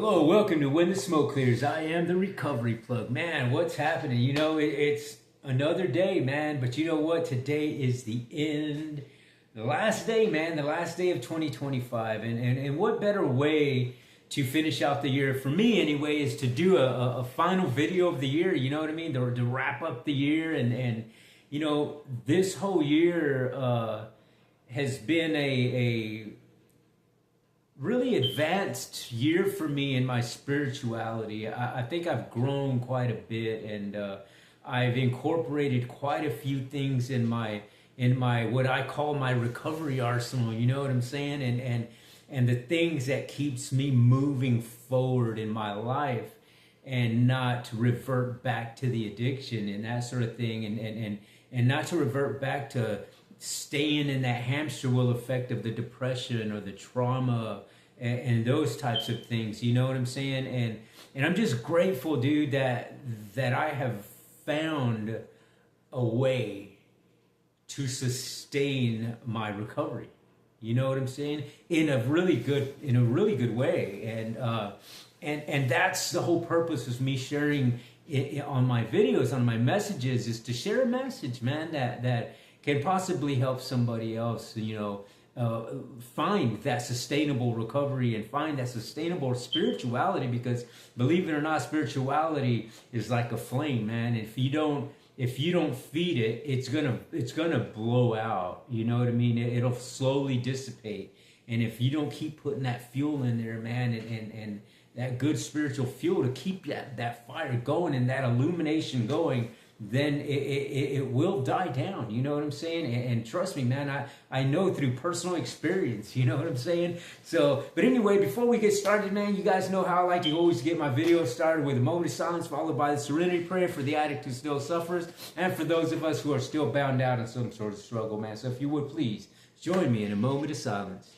Hello, welcome to When the Smoke Clears. I am the recovery plug. Man, what's happening? It's another day, man, but you know what? Today is the end, the last day, man, the last day of 2025. And what better way to finish out the year, for me anyway, is to do a final video of the year, you know what I mean? To wrap up the year. This whole year has been a really advanced year for me in my spirituality. I think I've grown quite a bit, and I've incorporated quite a few things in my what I call my recovery arsenal. You know what I'm saying? And the things that keeps me moving forward in my life and not to revert back to the addiction and that sort of thing, and not to revert back to staying in that hamster wheel effect of the depression or the trauma and those types of things. You know what I'm saying? And I'm just grateful, dude, that I have found a way to sustain my recovery. You know what I'm saying? In a really good way. And that's the whole purpose of me sharing it on my videos, on my messages, is to share a message, man, that can possibly help somebody else, find that sustainable recovery and find that sustainable spirituality. Because believe it or not, spirituality is like a flame, man. If you don't feed it, it's gonna blow out. You know what I mean? It'll slowly dissipate. And if you don't keep putting that fuel in there, man, and that good spiritual fuel to keep that fire going and that illumination going, then it will die down. You know what I'm saying? And trust me, man, I know through personal experience. You know what I'm saying? So, but anyway, before we get started, man, you guys know how I like to always get my videos started with a moment of silence, followed by the serenity prayer for the addict who still suffers, and for those of us who are still bound out in some sort of struggle, man. So if you would please join me in a moment of silence.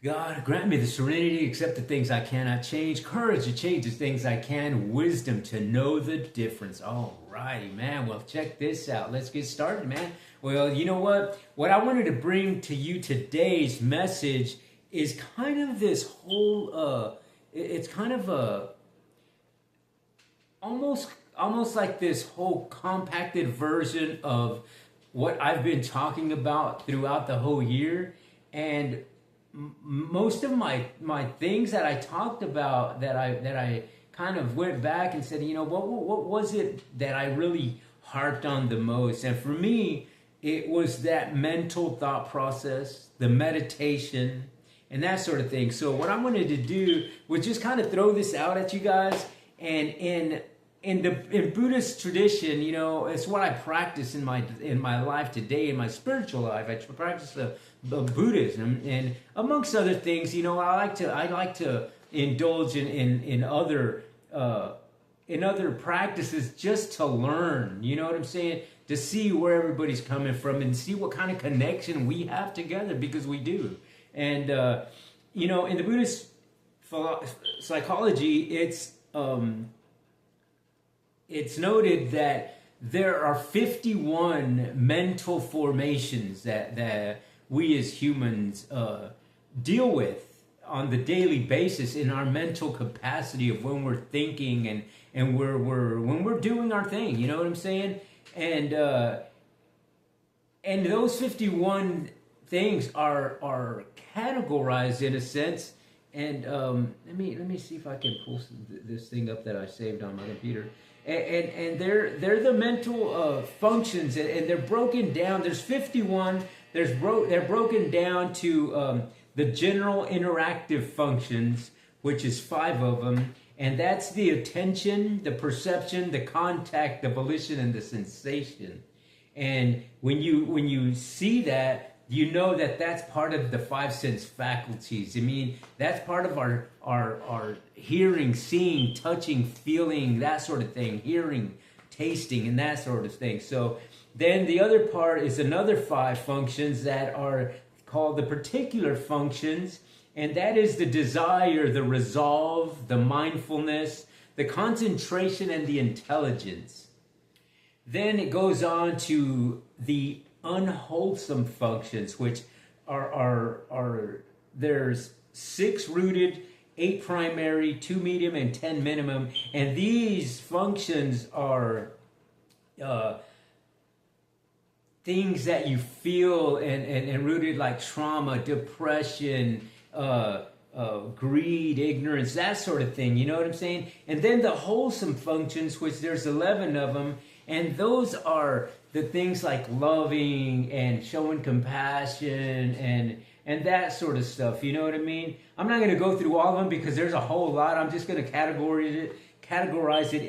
God, grant me the serenity to accept the things I cannot change, courage to change the things I can, wisdom to know the difference. All righty, man. Well, check this out. Let's get started, man. Well, you know what? What I wanted to bring to you today's message is kind of this whole, it's kind of almost like this whole compacted version of what I've been talking about throughout the whole year. And most of my things that I talked about, that I kind of went back and said, what was it that I really harped on the most? And for me, it was that mental thought process, the meditation, and that sort of thing. So what I wanted to do was just kind of throw this out at you guys. And in Buddhist tradition, it's what I practice in my life today, in my spiritual life. I practice the Buddhism, and amongst other things, I like to indulge in other practices just to learn. You know what I'm saying? To see where everybody's coming from and see what kind of connection we have together, because we do. And in the Buddhist psychology, it's noted that there are 51 mental formations that we as humans deal with on the daily basis in our mental capacity of when we're thinking and when we're doing our thing. You know what I'm saying? And those 51 things are categorized in a sense. And let me see if I can pull this thing up that I saved on my computer. And they're the mental functions, and they're broken down. There's 51. They're broken down to the general interactive functions, which is 5 of them, and that's the attention, the perception, the contact, the volition, and the sensation. And when you see that, you know that that's part of the 5 sense faculties. I mean, that's part of our hearing, seeing, touching, feeling, that sort of thing, hearing, tasting, and that sort of thing. So then the other part is another 5 functions that are called the particular functions, and that is the desire, the resolve, the mindfulness, the concentration, and the intelligence. Then it goes on to the unwholesome functions, which are there's 6 rooted, 8 primary, 2 medium, and 10 minimum. And these functions are things that you feel and rooted, like trauma, depression, greed, ignorance, that sort of thing. You know what I'm saying? And then the wholesome functions, which there's 11 of them, and those are the things like loving and showing compassion and that sort of stuff. You know what I mean? I'm not going to go through all of them because there's a whole lot. I'm just going to categorize it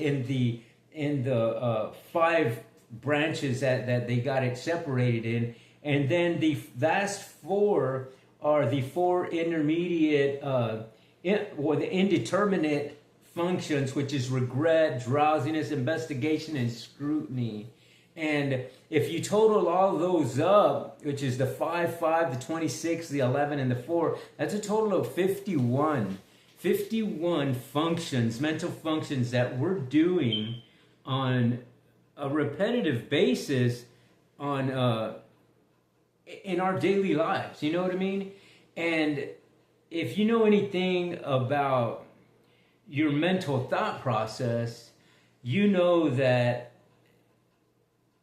in the 5 branches that they got it separated in. And then the last 4 are the 4 intermediate or the indeterminate functions, which is regret, drowsiness, investigation, and scrutiny. And if you total all those up, which is the 5, the 26, the 11, and the 4, that's a total of 51. 51 functions, mental functions that we're doing on a repetitive basis on in our daily lives. You know what I mean? And if you know anything about your mental thought process, you know that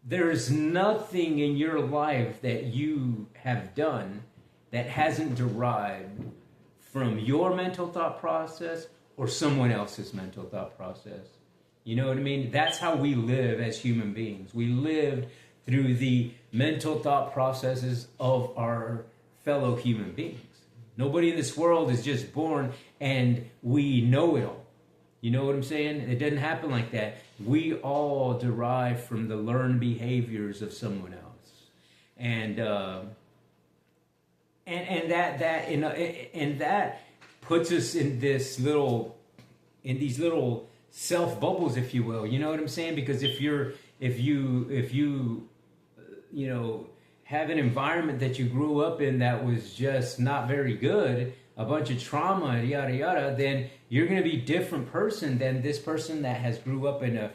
there's nothing in your life that you have done that hasn't derived from your mental thought process or someone else's mental thought process. You know what I mean? That's how we live as human beings. We live through the mental thought processes of our fellow human beings. Nobody in this world is just born and we know it all. You know what I'm saying? It doesn't happen like that. We all derive from the learned behaviors of someone else, and that puts us in these little self bubbles, if you will. You know what I'm saying? Because if you have an environment that you grew up in that was just not very good, a bunch of trauma, yada yada, then you're going to be a different person than this person that has grew up in a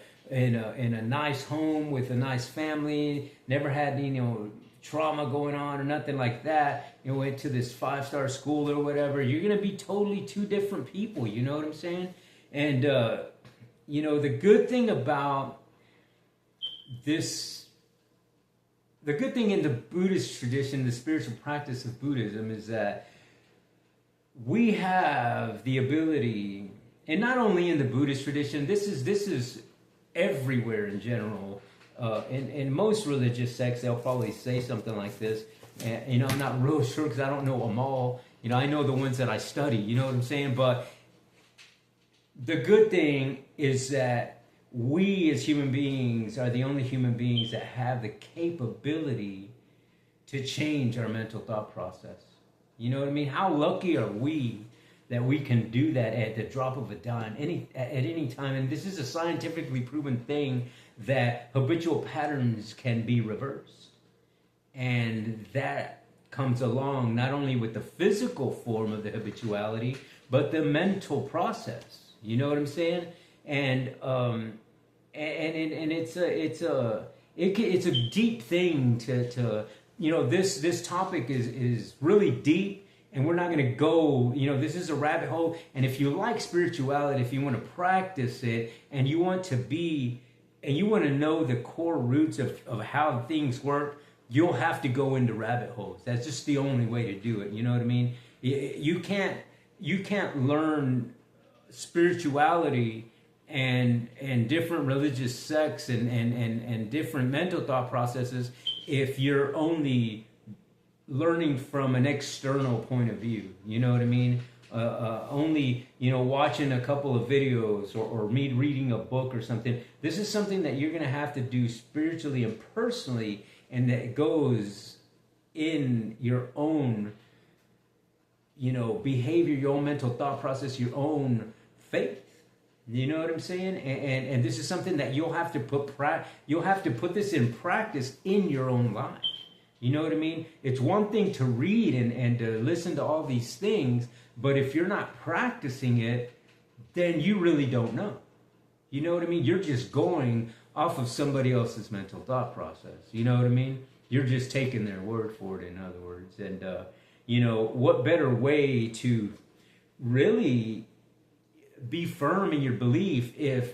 nice home with a nice family, never had trauma going on or nothing like that. Went to this 5-star school or whatever. You're going to be totally 2 different people. You know what I'm saying? And the good thing about this, the good thing in the Buddhist tradition, the spiritual practice of Buddhism, is that we have the ability, and not only in the Buddhist tradition, this is everywhere in general. In most religious sects, they'll probably say something like this. And, I'm not real sure because I don't know them all. I know the ones that I study. You know what I'm saying? But the good thing is that we as human beings are the only human beings that have the capability to change our mental thought process. You know what I mean? How lucky are we that we can do that at the drop of a dime at any time? And this is a scientifically proven thing, that habitual patterns can be reversed. And that comes along not only with the physical form of the habituality, but the mental process. You know what I'm saying? And it's a deep thing to this topic is really deep, and we're not going to go, this is a rabbit hole. And if you like spirituality, if you want to practice it, and you want to know the core roots of how things work, you'll have to go into rabbit holes. That's just the only way to do it. You know what I mean? You can't learn spirituality and different religious sects and different mental thought processes if you're only learning from an external point of view. You know what I mean? Only watching a couple of videos or me reading a book or something. This is something that you're going to have to do spiritually and personally, and that goes in your own behavior, your own mental thought process, your own faith. You know what I'm saying? And this is something that you'll have to put this in practice in your own life. You know what I mean? It's one thing to read and to listen to all these things, but if you're not practicing it, then you really don't know. You know what I mean? You're just going off of somebody else's mental thought process. You know what I mean? You're just taking their word for it, in other words. And You know, what better way to really be firm in your belief if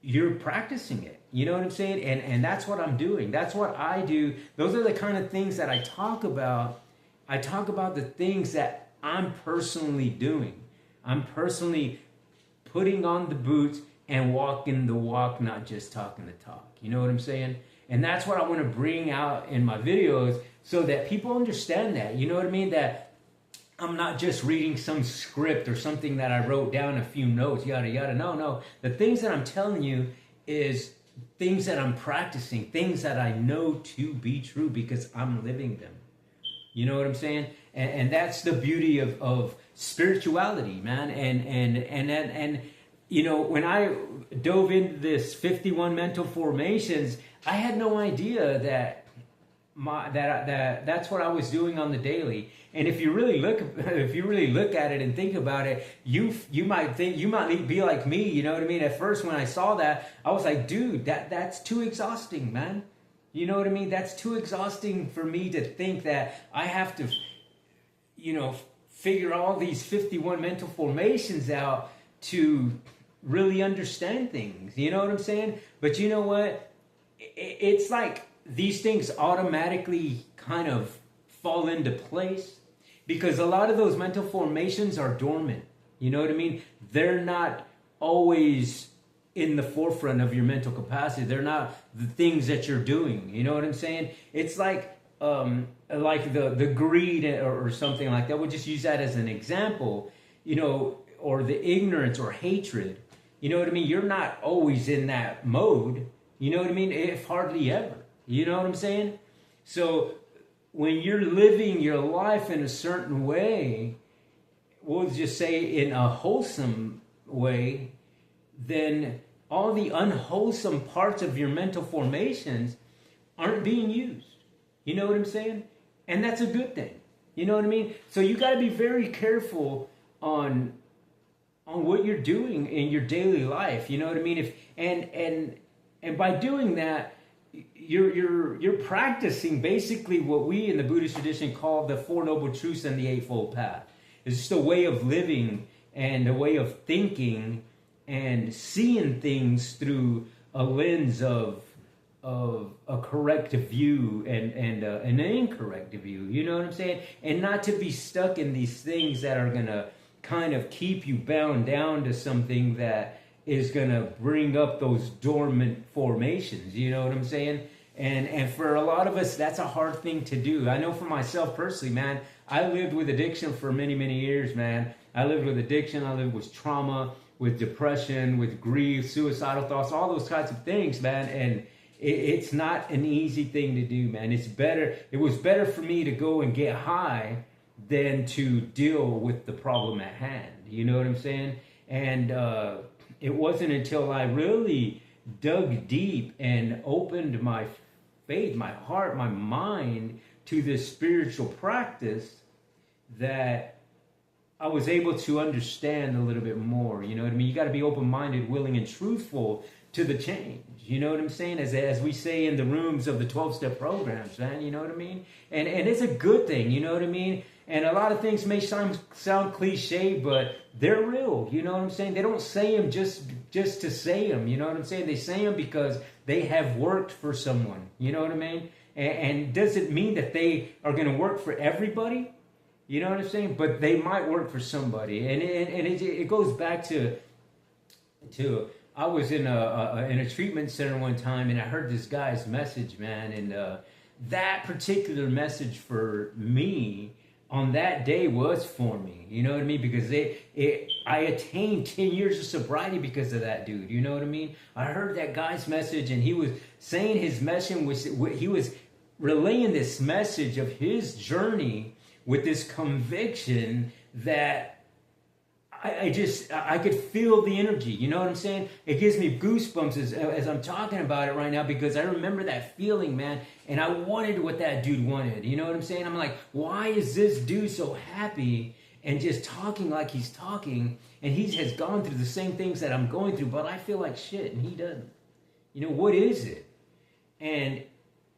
you're practicing it? You know what I'm saying? And that's what I'm doing. That's what I do. Those are the kind of things that I talk about. I talk about the things that I'm personally doing. I'm personally putting on the boots and walking the walk, not just talking the talk. You know what I'm saying? And that's what I want to bring out in my videos so that people understand that. You know what I mean? That I'm not just reading some script or something that I wrote down a few notes, yada, yada. No. The things that I'm telling you is things that I'm practicing, things that I know to be true because I'm living them. You know what I'm saying? And that's the beauty of spirituality, man. And you know, when I dove into this 51 mental formations, I had no idea that that's what I was doing on the daily. And if you really look at it and think about it, you might be like me. You know what I mean? At first, when I saw that, I was like, dude, that's too exhausting, man. You know what I mean? That's too exhausting for me to think that I have to, you know, figure all these 51 mental formations out to really understand things. You know what I'm saying? But you know what? It's like these things automatically kind of fall into place because a lot of those mental formations are dormant. You know what I mean? They're not always in the forefront of your mental capacity. They're not the things that you're doing. You know what I'm saying? It's like the greed or something like that. We'll just use that as an example, you know, or the ignorance or hatred. You know what I mean? You're not always in that mode. You know what I mean? If hardly ever. You know what I'm saying? So when you're living your life in a certain way, we'll just say in a wholesome way, then all the unwholesome parts of your mental formations aren't being used. You know what I'm saying? And that's a good thing. You know what I mean? So you got to be very careful on what you're doing in your daily life. You know what I mean? And by doing that, you're practicing basically what we in the Buddhist tradition call the Four Noble Truths and the Eightfold Path. It's just a way of living and a way of thinking and seeing things through a lens of a correct view and an incorrect view. You know what I'm saying? And not to be stuck in these things that are gonna kind of keep you bound down to something that is gonna bring up those dormant formations. You know what I'm saying? And for a lot of us, that's a hard thing to do. I know for myself personally, man, I lived with addiction for many, many years, man. I lived with addiction. I lived with trauma, with depression, with grief, suicidal thoughts, all those kinds of things, man. And it's not an easy thing to do, man. It was better for me to go and get high than to deal with the problem at hand. You know what I'm saying? And it wasn't until I really dug deep and opened my faith, my heart, my mind to this spiritual practice that I was able to understand a little bit more. You know what I mean? You got to be open-minded, willing, and truthful to the change. You know what I'm saying? As we say in the rooms of the 12-step programs, man. You know what I mean? And it's a good thing. You know what I mean? And a lot of things may sound cliche, but they're real. You know what I'm saying? They don't say them just to say them. You know what I'm saying? They say them because they have worked for someone. You know what I mean? And does it mean that they are going to work for everybody? You know what I'm saying? But they might work for somebody. And it goes back to I was in a treatment center one time, and I heard this guy's message, man. And that particular message for me on that day was for me. You know what I mean? Because I attained 10 years of sobriety because of that dude. You know what I mean? I heard that guy's message, and he was saying his message, he was relaying this message of his journey with this conviction that I could feel the energy. You know what I'm saying? It gives me goosebumps as I'm talking about it right now, because I remember that feeling, man, and I wanted what that dude wanted. You know what I'm saying? I'm like, why is this dude so happy and just talking like he's talking, and he has gone through the same things that I'm going through, but I feel like shit and he doesn't. You know, what is it? And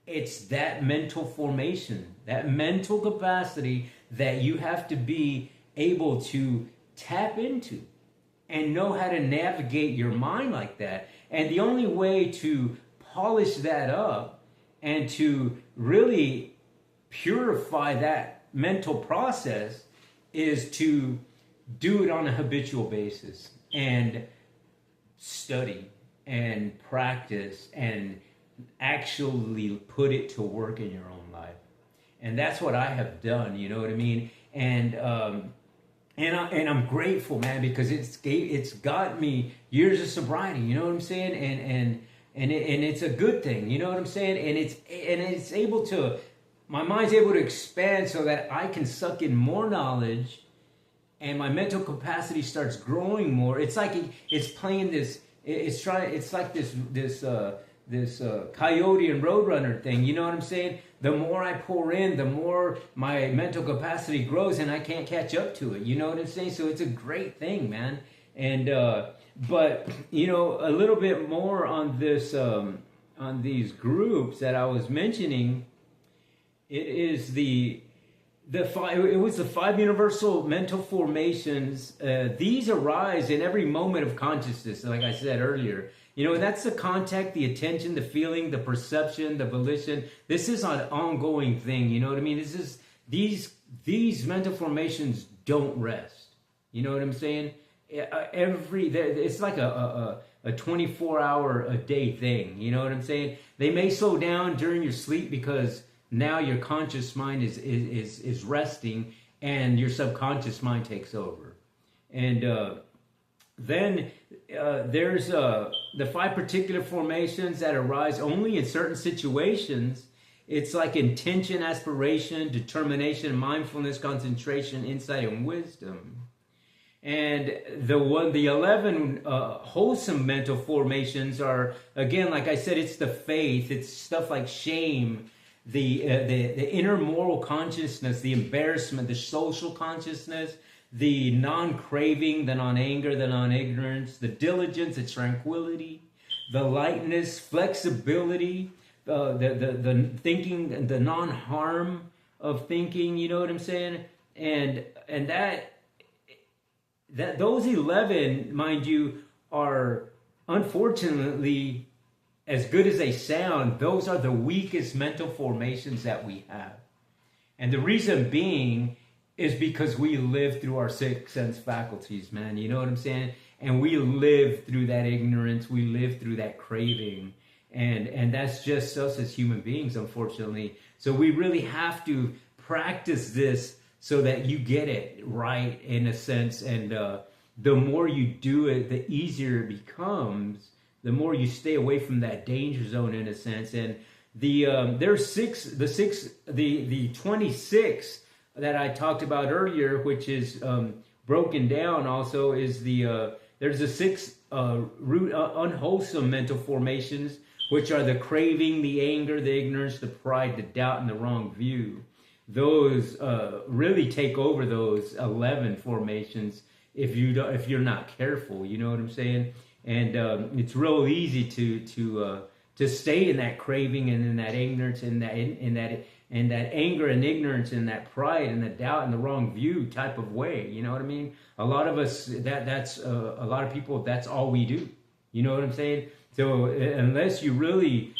it's that mental formation, that mental capacity that you have to be able to tap into and know how to navigate your mind like that. And the only way to polish that up and to really purify that mental process is to do it on a habitual basis and study and practice and actually put it to work in your own life. And that's what I have done, you know what I mean? And I'm grateful, man, because it's got me years of sobriety, you know what I'm saying? And it's a good thing, you know what I'm saying? And it's able to, my mind's able to expand so that I can suck in more knowledge, and my mental capacity starts growing more. It's like it's playing this. It's like this Coyote and Roadrunner thing. You know what I'm saying? The more I pour in, the more my mental capacity grows, and I can't catch up to it. You know what I'm saying? So it's a great thing, man. And but you know, a little bit more on this on these groups that I was mentioning. It is the five universal mental formations. These arise in every moment of consciousness, like I said earlier. You know, and that's the contact, the attention, the feeling, the perception, the volition. This is an ongoing thing. You know what I mean? This is these mental formations don't rest. You know what I'm saying? It's like a 24-hour a day thing. You know what I'm saying? They may slow down during your sleep because now your conscious mind is resting and your subconscious mind takes over. And then there's the five particular formations that arise only in certain situations. It's like intention, aspiration, determination, mindfulness, concentration, insight, and wisdom. And the 11 wholesome mental formations are, again, like I said, it's the faith. It's stuff like shame, the inner moral consciousness, the embarrassment, the social consciousness, the non-craving, the non-anger, the non-ignorance, the diligence, the tranquility, the lightness, flexibility, the thinking, the non-harm of thinking. You know what I'm saying? And that those 11, mind you, are unfortunately, as good as they sound, those are the weakest mental formations that we have. And the reason being is because we live through our six sense faculties, man. You know what I'm saying? And we live through that ignorance. We live through that craving. And that's just us as human beings, unfortunately. So we really have to practice this so that you get it right, in a sense. And the more you do it, the easier it becomes. The more you stay away from that danger zone, in a sense. And there's the 26 that I talked about earlier, which is broken down also, is there's the 6 root unwholesome mental formations, which are the craving, the anger, the ignorance, the pride, the doubt, and the wrong view. Those really take over those 11 formations if you're not careful. You know what I'm saying? And it's real easy to stay in that craving and in that ignorance and that anger and ignorance and that pride and the doubt and the wrong view type of way. You know what I mean? A lot of us, that's a lot of people, that's all we do. You know what I'm saying? So unless you really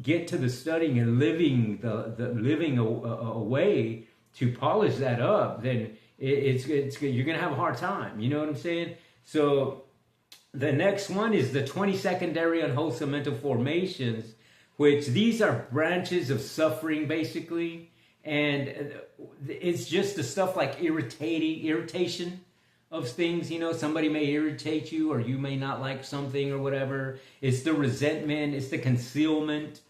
get to the studying and living a way to polish that up, then you're gonna have a hard time. You know what I'm saying? So the next one is the 20 secondary unwholesome mental formations, which these are branches of suffering, basically. And it's just the stuff like irritation of things. You know, somebody may irritate you, or you may not like something or whatever. It's the resentment, it's the concealment,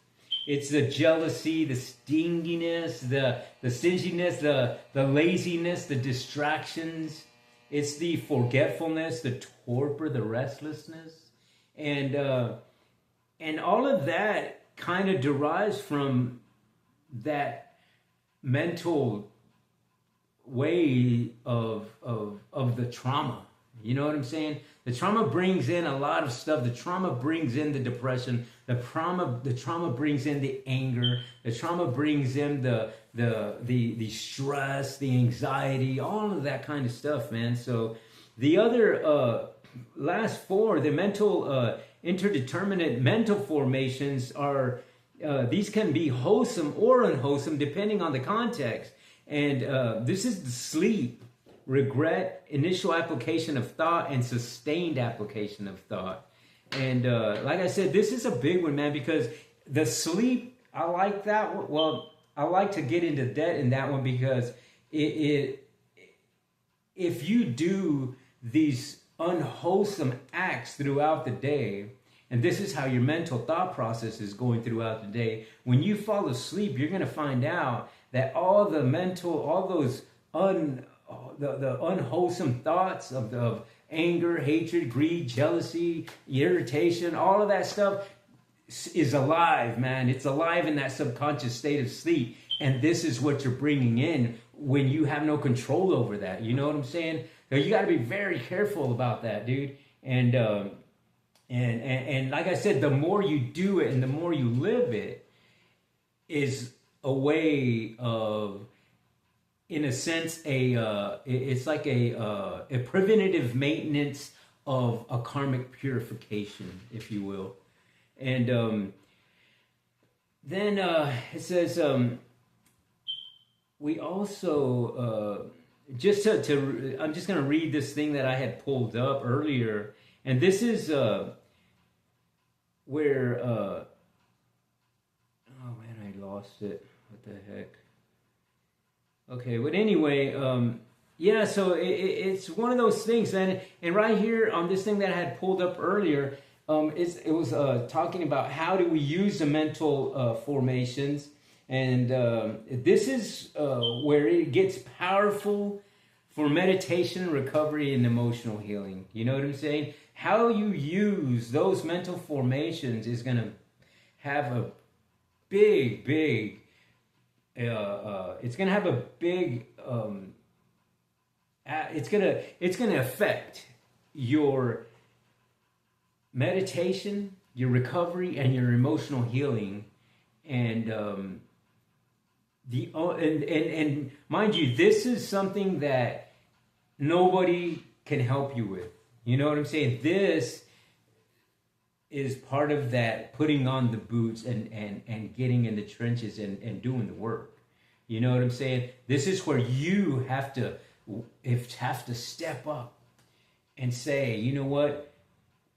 it's the jealousy, the stinginess, the stinginess, the laziness, the distractions. It's the forgetfulness, the torpor, the restlessness. And all of that kind of derives from that mental way of the trauma. You know what I'm saying? The trauma brings in a lot of stuff. The trauma brings in the depression. The trauma brings in the anger. The trauma brings in the stress, the anxiety, all of that kind of stuff, man. So the other last four, the mental interdeterminate mental formations are these can be wholesome or unwholesome depending on the context. And this is the sleep, regret, initial application of thought, and sustained application of thought. And like I said, this is a big one, man, because the sleep, I like that one. Well, I like to get into debt in that one because if you do these unwholesome acts throughout the day, and this is how your mental thought process is going throughout the day, when you fall asleep, you're going to find out that all those the unwholesome thoughts of anger, hatred, greed, jealousy, irritation, all of that stuff is alive, man. It's alive in that subconscious state of sleep. And this is what you're bringing in when you have no control over that. You know what I'm saying? So you got to be very careful about that, dude. And like I said, the more you do it and the more you live it is a way of, in a sense, it's like a preventative maintenance of a karmic purification, if you will. And then it says we also just to I'm just going to read this thing that I had pulled up earlier, and this is where oh man, I lost it. What the heck? Okay, but anyway, yeah, so it's one of those things, man. And right here on this thing that I had pulled up earlier, it was talking about how do we use the mental formations. And this is where it gets powerful for meditation, recovery, and emotional healing. You know what I'm saying? How you use those mental formations is going to have a big it's going to have a big it's going to affect your meditation, your recovery, and your emotional healing. And and mind you, this is something that nobody can help you with. You know what I'm saying? This is part of that putting on the boots and getting in the trenches and doing the work. You know what I'm saying? This is where you have to step up and say, you know what?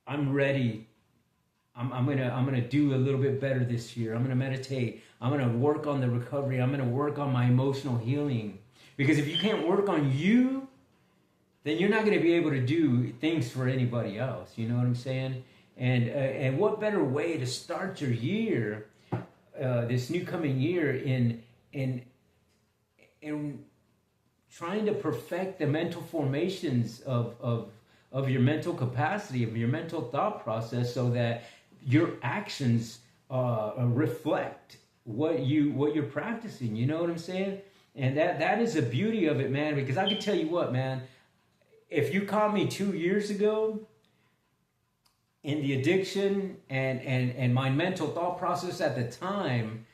I'm ready. I'm gonna do a little bit better this year. I'm gonna meditate. I'm gonna work on the recovery. I'm gonna work on my emotional healing. Because if you can't work on you, then you're not gonna be able to do things for anybody else. You know what I'm saying? And what better way to start your year, this new coming year, in trying to perfect the mental formations of your mental capacity, of your mental thought process, so that your actions reflect what you're practicing. You know what I'm saying? And that is the beauty of it, man. Because I can tell you what, man, if you caught me 2 years ago in the addiction and my mental thought process at the time,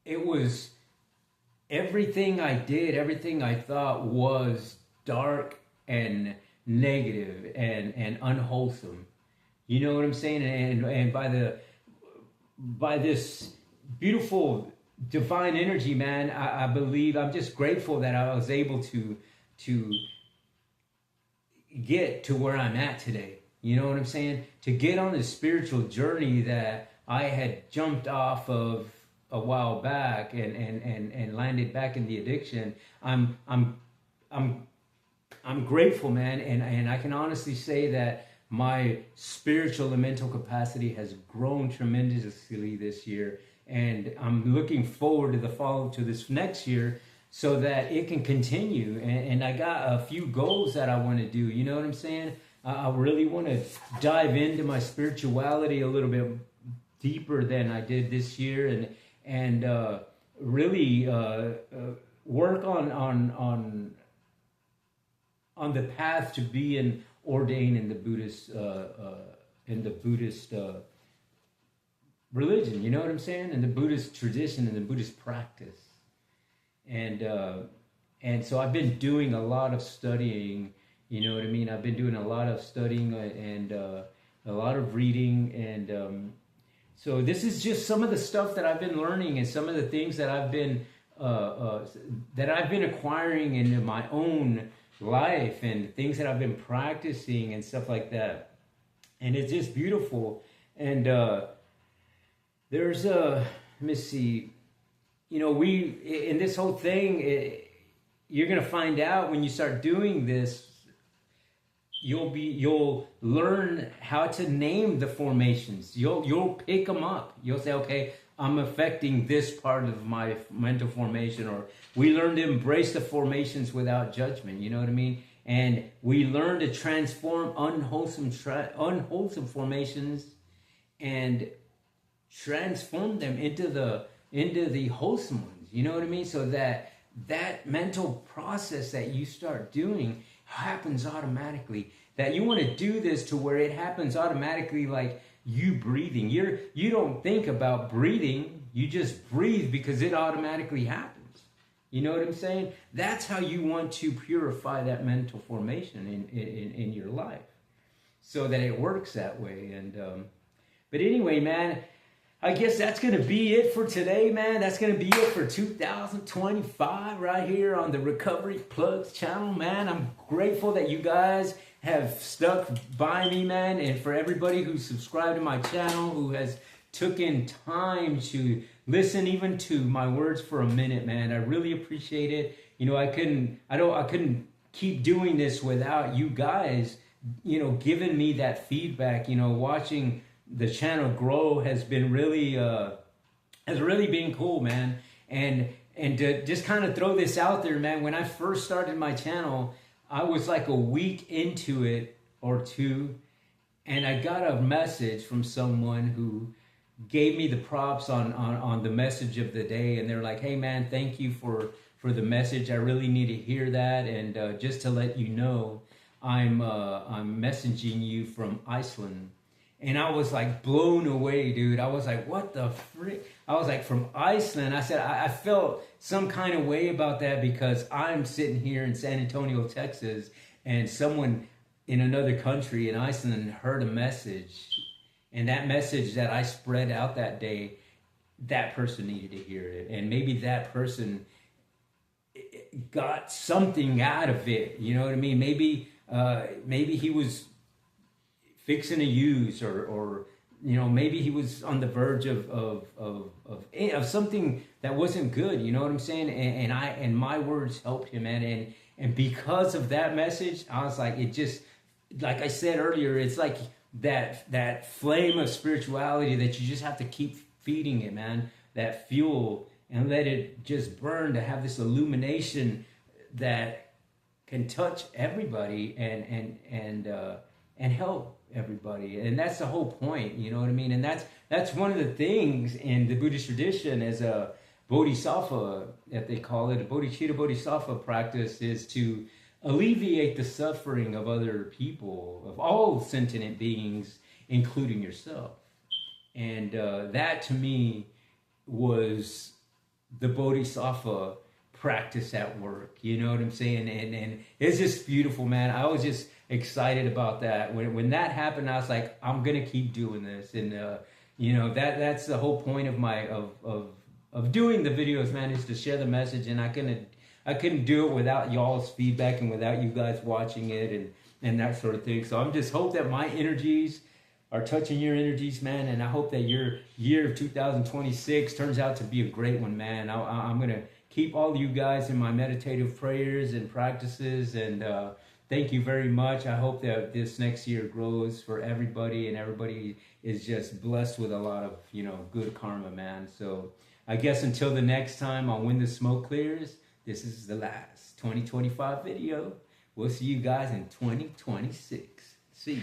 it was everything I did, everything I thought was dark and negative and unwholesome. You know what I'm saying? And by this beautiful divine energy, man, I believe, I'm just grateful that I was able to get to where I'm at today. You know what I'm saying? To get on this spiritual journey that I had jumped off of a while back and landed back in the addiction. I'm grateful, man, and I can honestly say that my spiritual and mental capacity has grown tremendously this year, and I'm looking forward to this next year so that it can continue. And I got a few goals that I want to do. You know what I'm saying? I really want to dive into my spirituality a little bit deeper than I did this year, and really work on the path to being ordained in the Buddhist religion. You know what I'm saying? In the Buddhist tradition, in the Buddhist practice, and so I've been doing a lot of studying. You know what I mean? I've been doing a lot of studying and a lot of reading, and so this is just some of the stuff that I've been learning and some of the things that I've been acquiring in my own life and things that I've been practicing and stuff like that. And it's just beautiful. And there's let me see, you know, in this whole thing, you're gonna find out when you start doing this, you'll learn how to name the formations. You'll pick them up. You'll say, okay, I'm affecting this part of my mental formation, or we learn to embrace the formations without judgment. You know what I mean? And we learn to transform unwholesome formations and transform them into the wholesome ones. You know what I mean? So that mental process that you start doing happens automatically. That you want to do this to where it happens automatically, like you breathing. You don't think about breathing, you just breathe because it automatically happens. You know what I'm saying? That's how you want to purify that mental formation in your life, so that it works that way. And but anyway, man, I guess that's going to be it for today, man. That's going to be it for 2025 right here on the Recovery Plugs channel, man. I'm grateful that you guys have stuck by me, man. And for everybody who's subscribed to my channel, who has taken time to listen even to my words for a minute, man. I really appreciate it. You know, I couldn't keep doing this without you guys, you know, giving me that feedback. You know, watching the channel grow has been really been cool, man. And to just kind of throw this out there, man, when I first started my channel, I was like a week into it or two, and I got a message from someone who gave me the props on the message of the day, and they're like, hey man, thank you for the message. I really need to hear that, and just to let you know, I'm messaging you from Iceland. And I was like blown away, dude. I was like, what the frick? I was like, from Iceland? I said, I felt some kind of way about that because I'm sitting here in San Antonio, Texas, and someone in another country in Iceland heard a message. And that message that I spread out that day, that person needed to hear it. And maybe that person got something out of it. You know what I mean? Maybe he was fixing to use, or you know, maybe he was on the verge of something that wasn't good. You know what I'm saying? And my words helped him, man. And because of that message, I was like, it just, like I said earlier, it's like that flame of spirituality that you just have to keep feeding it, man. That fuel, and let it just burn to have this illumination that can touch everybody and help everybody. And that's the whole point, you know what I mean? And that's one of the things in the Buddhist tradition as a bodhisattva, that they call it, a bodhicitta bodhisattva practice, is to alleviate the suffering of other people, of all sentient beings, including yourself. And that to me was the bodhisattva practice at work. You know what I'm saying? And it's just beautiful, man. I was just excited about that. When that happened, I was like, I'm gonna keep doing this. And you know, that's the whole point of my of doing the videos, man, is to share the message. And I couldn't do it without y'all's feedback and without you guys watching it and that sort of thing. So I'm just hope that my energies are touching your energies, man. And I hope that your year of 2026 turns out to be a great one, man. I'm gonna keep all of you guys in my meditative prayers and practices, and thank you very much. I hope that this next year grows for everybody, and everybody is just blessed with a lot of, you know, good karma, man. So I guess until the next time on When the Smoke Clears, this is the last 2025 video. We'll see you guys in 2026. See ya.